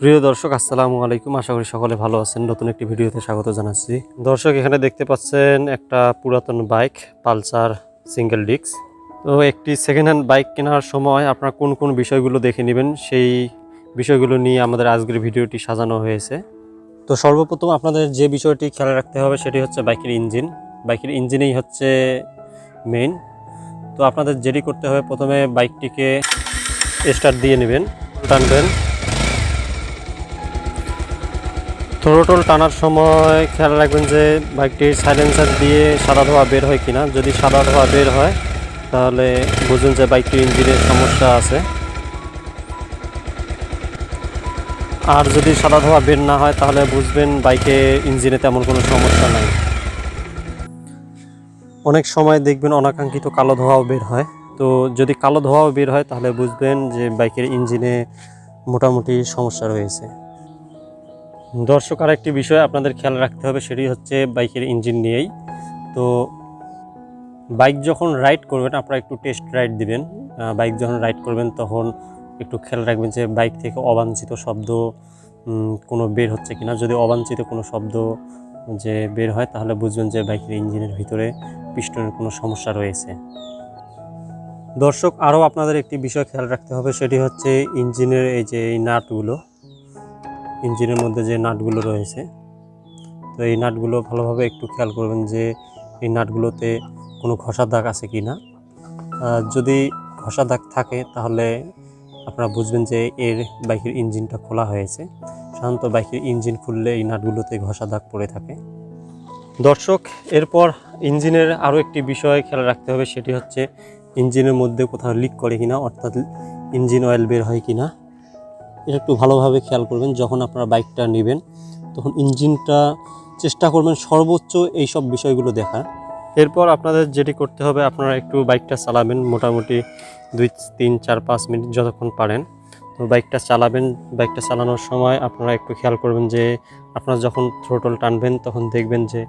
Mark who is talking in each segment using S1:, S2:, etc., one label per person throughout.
S1: প্রিয় দর্শক আসসালামু আলাইকুম, আশা করি সকলে ভালো আছেন। নতুন একটি ভিডিওতে স্বাগত জানাচ্ছি। দর্শক এখানে দেখতে পাচ্ছেন একটা পুরাতন বাইক, পালসার সিঙ্গেল ডিস্ক। তো একটি সেকেন্ড হ্যান্ড বাইক কেনার সময় আপনারা কোন কোন বিষয়গুলো দেখে নেবেন, সেই বিষয়গুলো নিয়ে আমাদের আজকের ভিডিওটি সাজানো হয়েছে। তো সর্বপ্রথম আপনাদের যে বিষয়টি খেয়াল রাখতে হবে সেটি হচ্ছে বাইকের ইঞ্জিন। বাইকের ইঞ্জিনেই হচ্ছে মেইন। তো আপনাদের যেটি করতে হবে, প্রথমে বাইকটিকে স্টার্ট দিয়ে নেবেন, টানবেন। থ্রোটল টানার সময় খেয়াল রাখবেন যে বাইকটির সাইলেন্সার দিয়ে সাদা ধোঁয়া বের হয় কিনা। যদি সাদা ধোঁয়া বের হয় তাহলে বুঝুন যে বাইকটির ইঞ্জিনের সমস্যা আছে। আর যদি সাদা ধোঁয়া বের না হয় তাহলে বুঝবেন বাইকে ইঞ্জিনে তেমন কোনো সমস্যা নাই। অনেক সময় দেখবেন অনাকাঙ্ক্ষিত কালো ধোঁয়াও বের হয়। তো যদি কালো ধোঁয়াও বের হয় তাহলে বুঝবেন যে বাইকের ইঞ্জিনে মোটামুটি সমস্যা রয়েছে। দর্শক আরেকটি বিষয় আপনাদের খেয়াল রাখতে হবে, সেটি হচ্ছে বাইকের ইঞ্জিন নিয়েই। তো বাইক যখন রাইড করবেন আপনারা একটু টেস্ট রাইড দিবেন। বাইক যখন রাইড করবেন তখন একটু খেয়াল রাখবেন যে বাইক থেকে অবাঞ্ছিত শব্দ কোনো বের হচ্ছে কিনা। যদি অবাঞ্ছিত কোনো শব্দ যে বের হয় তাহলে বুঝবেন যে বাইকের ইঞ্জিনের ভিতরে পিস্টনের কোনো সমস্যা রয়েছে। দর্শক আরও আপনাদের একটি বিষয় খেয়াল রাখতে হবে, সেটি হচ্ছে ইঞ্জিনের এই যে নাটগুলো, ইঞ্জিনের মধ্যে যে নাটগুলো রয়েছে, তো এই নাটগুলো ভালোভাবে একটু খেয়াল করবেন যে এই নাটগুলোতে কোনো ঘষা দাগ আছে কি না। যদি ঘষা দাগ থাকে তাহলে আপনারা বুঝবেন যে এর বাইকের ইঞ্জিনটা খোলা হয়েছে। সাধারণত বাইকের ইঞ্জিন খুললে এই নাটগুলোতে ঘষা দাগ পড়ে থাকে। দর্শক এরপর ইঞ্জিনের আরও একটি বিষয় খেয়াল রাখতে হবে, সেটি হচ্ছে ইঞ্জিনের মধ্যে কোথাও লিক করে কিনা, অর্থাৎ ইঞ্জিন অয়েল বের হয় কিনা। এটা একটু ভালোভাবে খেয়াল করবেন। যখন আপনারা বাইকটা নেবেন তখন ইঞ্জিনটা চেষ্টা করবেন সর্বোচ্চ এই সব বিষয়গুলো দেখার। এরপর আপনাদের যেটি করতে হবে, আপনারা একটু বাইকটা চালাবেন মোটামুটি 2, 3, 4, 5 মিনিট যতক্ষণ পারেন। তো বাইকটা চালাবেন। বাইকটা চালানোর সময় আপনারা একটু খেয়াল করবেন যে আপনারা যখন থ্রোটল টানবেন তখন দেখবেন যে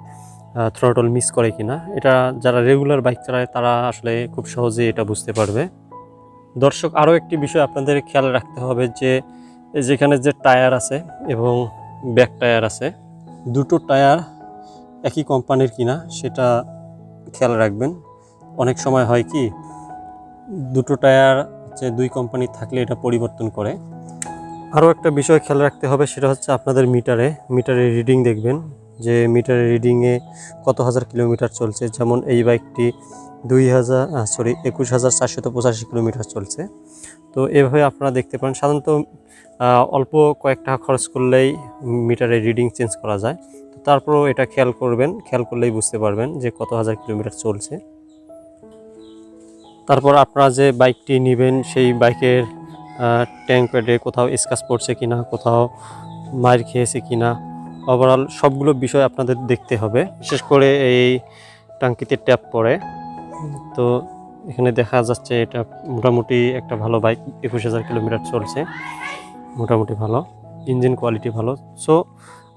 S1: থ্রোটল মিস করে কিনা। এটা যারা রেগুলার বাইক চালায় তারা আসলে খুব সহজেই এটা বুঝতে পারবে। দর্শক আরও একটি বিষয় আপনাদের খেয়াল রাখতে হবে যে যেখানে যে টায়ার আছে এবং ব্যাক টায়ার আছে, দুটো টায়ার একই কোম্পানির কিনা সেটা খেয়াল রাখবেন। অনেক সময় হয় কি, দুটো টায়ার হচ্ছে দুই কোম্পানি থাকলে এটা পরিবর্তন করে। আরও একটা বিষয় খেয়াল রাখতে হবে, সেটা হচ্ছে আপনাদের মিটারে রিডিং দেখবেন যে মিটারের রিডিংয়ে কত হাজার কিলোমিটার চলছে। যেমন এই বাইকটি 21,485 কিলোমিটার চলছে। তো এভাবে আপনারা দেখতে পারেন। সাধারণত অল্প কয়েক টাকা খরচ করলেই মিটারের রিডিং চেঞ্জ করা যায়। তো তারপরেও এটা খেয়াল করবেন, খেয়াল করলেই বুঝতে পারবেন যে কত হাজার কিলোমিটার চলছে। তারপর আপনারা যে বাইকটি নেবেন সেই বাইকের ট্যাঙ্ক প্যাডে কোথাও স্ক্র্যাচ পড়ছে কিনা, কোথাও মার খেয়েছে কিনা, ওভারঅল সবগুলো বিষয় আপনাদের দেখতে হবে। বিশেষ করে এই টাঙ্কিতে ট্যাপ পড়ে। তো এখানে দেখা যাচ্ছে এটা মোটামুটি একটা ভালো বাইক, 21,000 কিলোমিটার চলছে, মোটামুটি ভালো, ইঞ্জিন কোয়ালিটি ভালো। সো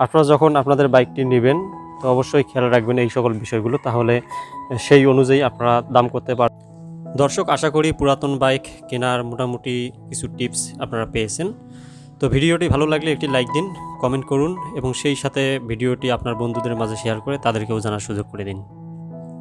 S1: আপনারা যখন আপনাদের বাইকটি নেবেন তো অবশ্যই খেয়াল রাখবেন এই সকল বিষয়গুলো, তাহলে সেই অনুযায়ী আপনারা দাম করতে পারবেন। দর্শক আশা করি পুরাতন বাইক কেনার মোটামুটি কিছু টিপস আপনারা পেয়েছেন। তো ভিডিওটি ভালো লাগলে একটি লাইক দিন, কমেন্ট করুন এবং সেই সাথে ভিডিওটি আপনার বন্ধুদের মাঝে শেয়ার করে তাদেরকেও জানার সুযোগ করে দিন।